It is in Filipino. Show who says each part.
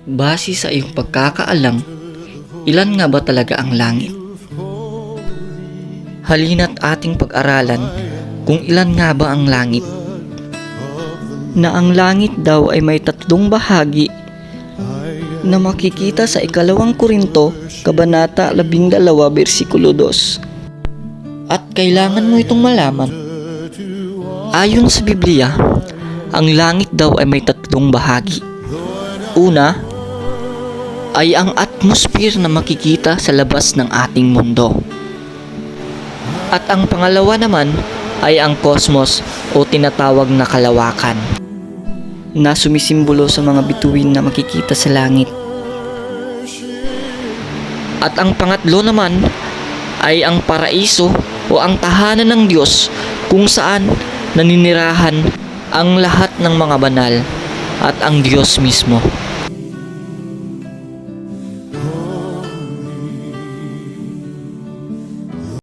Speaker 1: Base sa iyong pagkakaalam, ilan nga ba talaga ang langit? Halina't ating pag-aralan kung ilan nga ba ang langit. Na ang langit daw ay may 3 bahagi na makikita sa 2 Korinto, Kabanata 12, versikulo 2. At kailangan mo itong malaman. Ayon sa Biblia, ang langit daw ay may 3 bahagi. Una, ay ang atmosphere na makikita sa labas ng ating mundo. At ang pangalawa naman ay ang cosmos o tinatawag na kalawakan, na sumisimbolo sa mga bituin na makikita sa langit. At ang pangatlo naman ay ang paraiso o ang tahanan ng Diyos, kung saan naninirahan ang lahat ng mga banal at ang Diyos mismo.